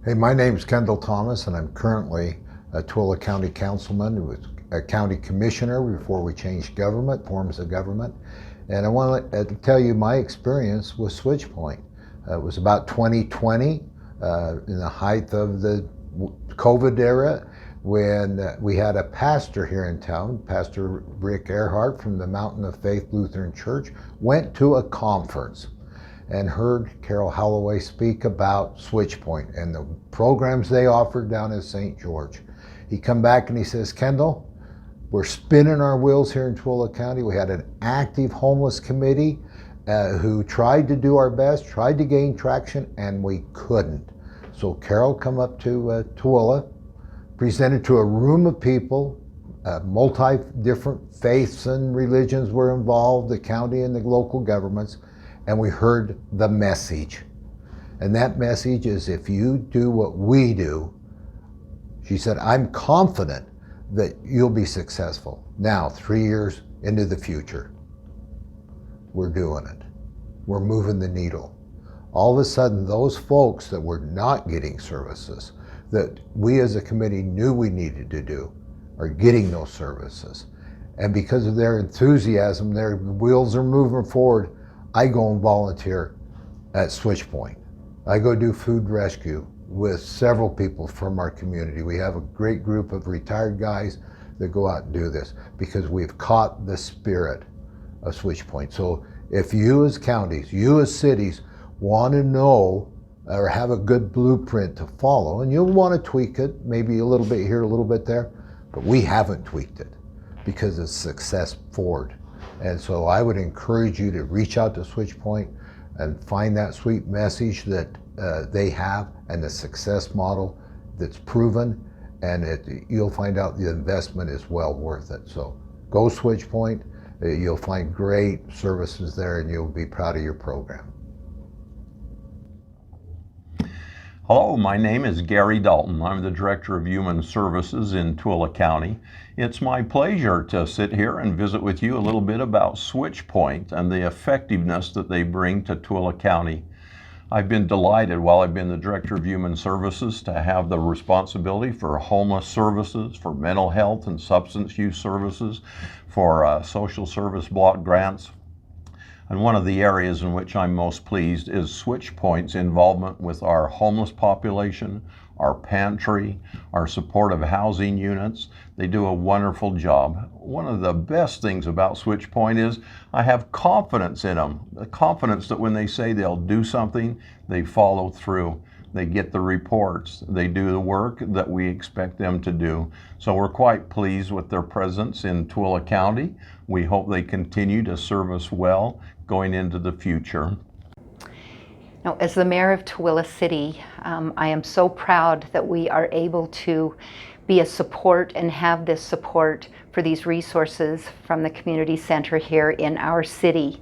Hey, my name is Kendall Thomas, and I'm currently a Tooele County Councilman, who was a county commissioner before we changed government, forms of government. And I want to tell you my experience with Switchpoint. It was about 2020, in the height of the COVID era, when we had a pastor here in town, Pastor Rick Earhart from the Mountain of Faith Lutheran Church, went to a conference and heard Carol Holloway speak about Switchpoint and the programs they offered down in St. George. He come back and he says, Kendall, we're spinning our wheels here in Tooele County. We had an active homeless committee who tried to do our best, tried to gain traction, and we couldn't. So Carol come up to Tooele, presented to a room of people, different faiths and religions were involved, the county and the local governments, and we heard the message. And that message is, if you do what we do, she said, I'm confident that you'll be successful. Now, 3 years into the future, we're doing it. We're moving the needle. All of a sudden, those folks that were not getting services, that we as a committee knew we needed to do, are getting those services. And because of their enthusiasm, their wheels are moving forward. I go and volunteer at Switchpoint. I go do food rescue with several people from our community. We have a great group of retired guys that go out and do this because we've caught the spirit of Switchpoint. So if you as counties, you as cities want to know or have a good blueprint to follow, and you'll want to tweak it, maybe a little bit here, a little bit there, but we haven't tweaked it because it's success forward. And so I would encourage you to reach out to Switchpoint and find that sweet message that they have and the success model that's proven, and you'll find out the investment is well worth it. So go Switchpoint, you'll find great services there and you'll be proud of your program. Hello, my name is Gary Dalton. I'm the Director of Human Services in Tooele County. It's my pleasure to sit here and visit with you a little bit about Switchpoint and the effectiveness that they bring to Tooele County. I've been delighted while I've been the Director of Human Services to have the responsibility for homeless services, for mental health and substance use services, for social service block grants. And one of the areas in which I'm most pleased is Switchpoint's involvement with our homeless population, our pantry, our supportive housing units. They do a wonderful job. One of the best things about Switchpoint is I have confidence in them. The confidence that when they say they'll do something, they follow through. They get the reports. They do the work that we expect them to do. So we're quite pleased with their presence in Tooele County. We hope they continue to serve us well going into the future. Now, as the mayor of Tooele City, I am so proud that we are able to be a support and have this support for these resources from the community center here in our city.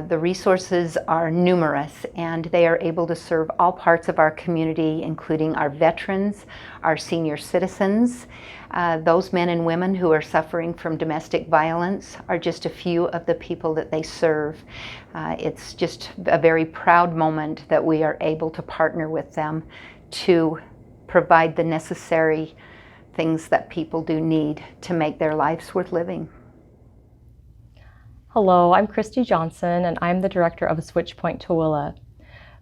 The resources are numerous and they are able to serve all parts of our community, including our veterans, our senior citizens. Those men and women who are suffering from domestic violence are just a few of the people that they serve. It's just a very proud moment that we are able to partner with them to provide the necessary things that people do need to make their lives worth living. Hello, I'm Christy Johnson and I'm the director of Switchpoint Tooele.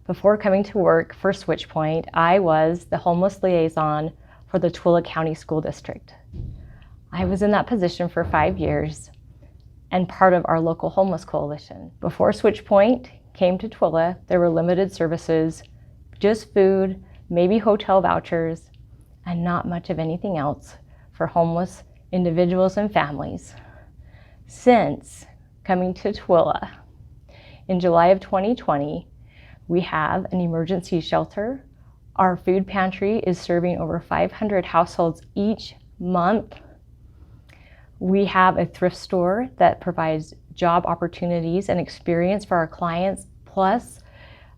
Before coming to work for Switchpoint, I was the homeless liaison for the Tooele County School District. I was in that position for 5 years and part of our local homeless coalition. Before Switchpoint came to Tooele, there were limited services, just food, maybe hotel vouchers, and not much of anything else for homeless individuals and families. Since coming to Tooele in July of 2020, we have an emergency shelter. Our food pantry is serving over 500 households each month. We have a thrift store that provides job opportunities and experience for our clients, plus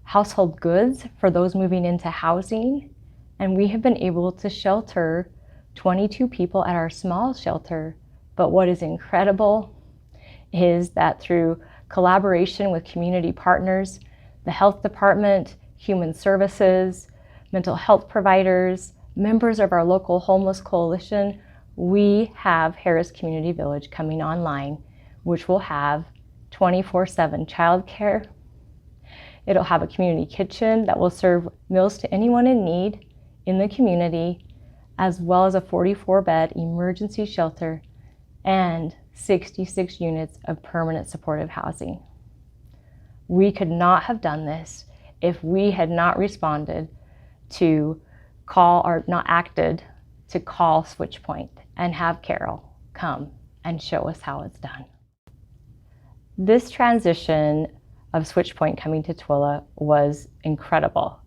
household goods for those moving into housing. And we have been able to shelter 22 people at our small shelter. But what is incredible is that through collaboration with community partners, the health department, human services, mental health providers, members of our local homeless coalition. We have Harris Community Village coming online, which will have 24/7 childcare. It'll have a community kitchen that will serve meals to anyone in need in the community, as well as a 44-bed emergency shelter and 66 units of permanent supportive housing. We could not have done this if we had not responded to call, or not acted to call Switchpoint and have Carol come and show us how it's done. This transition of Switchpoint coming to Tooele was incredible.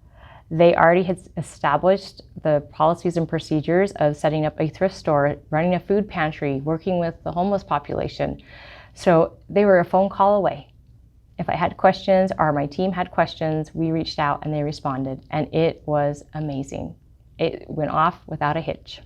They already had established the policies and procedures of setting up a thrift store, running a food pantry, working with the homeless population. So they were a phone call away. If I had questions or my team had questions, we reached out and they responded, and it was amazing. It went off without a hitch.